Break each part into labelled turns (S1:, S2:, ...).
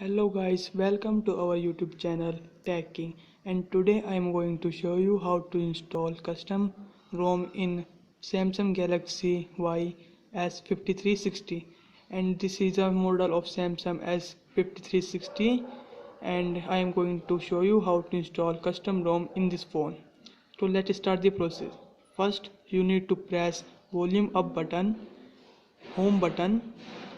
S1: Hello guys, welcome to our YouTube channel Tech King, and today I am going to show you how to install custom ROM in Samsung Galaxy Y S5360, and this is a model of Samsung S5360, and I am going to show you how to install custom ROM in this phone. So let's start the process. First you need to press volume up button, home button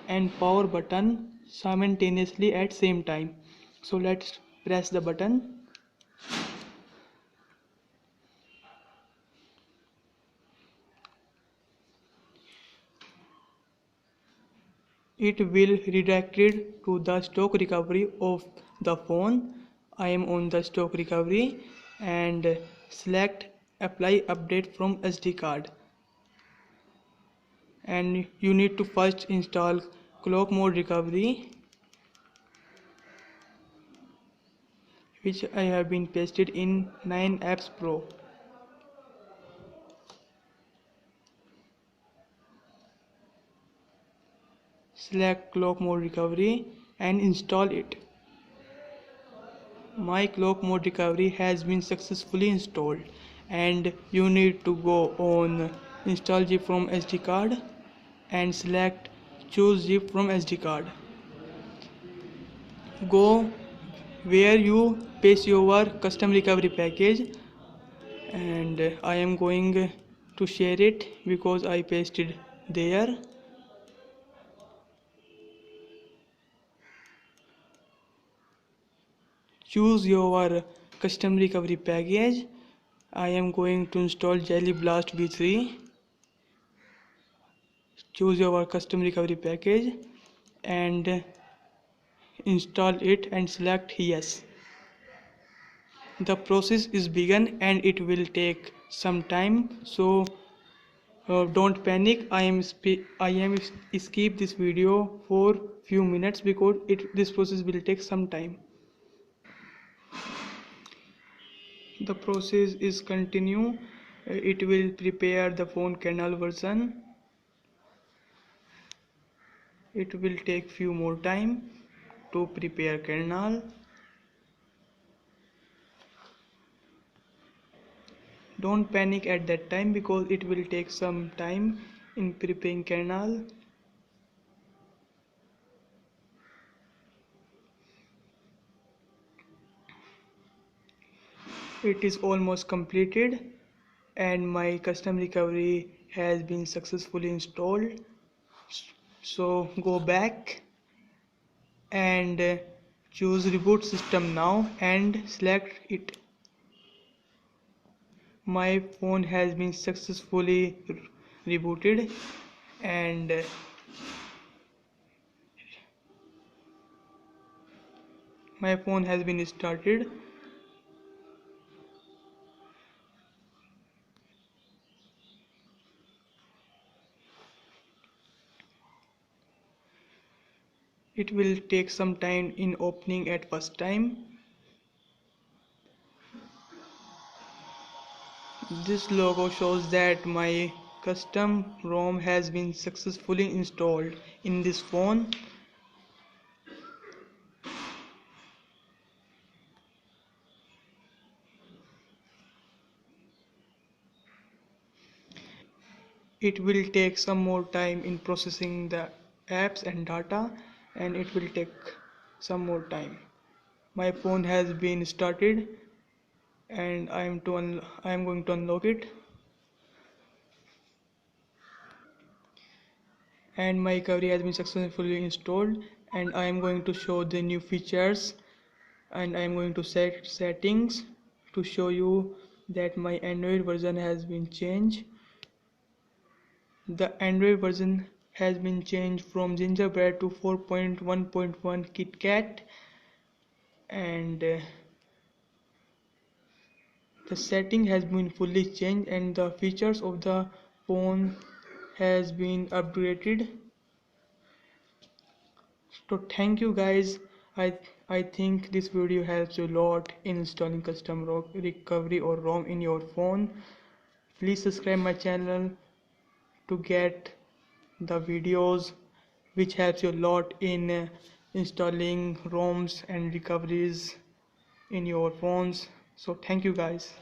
S1: and power button simultaneously at same time. So let's press the button. It will redirect it to the stock recovery of the phone. I am on the stock recovery and select apply update from SD card, and you need to first install clock mode recovery, which I have been pasted in 9 apps pro. Select clock mode recovery and install it. My clock mode recovery has been successfully installed, and you need to go on install zip from SD card and select choose zip from SD card. Go where you paste your custom recovery package, and I am going to share it because I pasted there. Choose your custom recovery package. I am going to install Jelly Blast V3. Choose your custom recovery package and install it and select yes. The process is begun and it will take some time, so don't panic. I am skip this video for few minutes because this process will take some time. The process is continue. It will prepare the phone kernel version. It will take few more time to prepare kernel. Don't panic at that time because it will take some time in preparing kernel. It is almost completed and my custom recovery has been successfully installed. So go back and choose reboot system now and select it. My phone has been successfully rebooted and my phone has been started. It will take some time in opening at first time. This logo shows that my custom ROM has been successfully installed in this phone. It will take some more time in processing the apps and data, and it will take some more time. My phone has been started and I am going to unlock it, and my recovery has been successfully installed, and I am going to show the new features, and I am going to set settings to show you that my Android version has been changed. The Android version has been changed from Gingerbread to 4.1.1 KitKat, and the setting has been fully changed and the features of the phone has been upgraded. So thank you guys. I think this video helps you a lot in installing custom recovery or ROM in your phone. Please subscribe my channel to get the videos which helps you a lot in installing ROMs and recoveries in your phones. So thank you guys.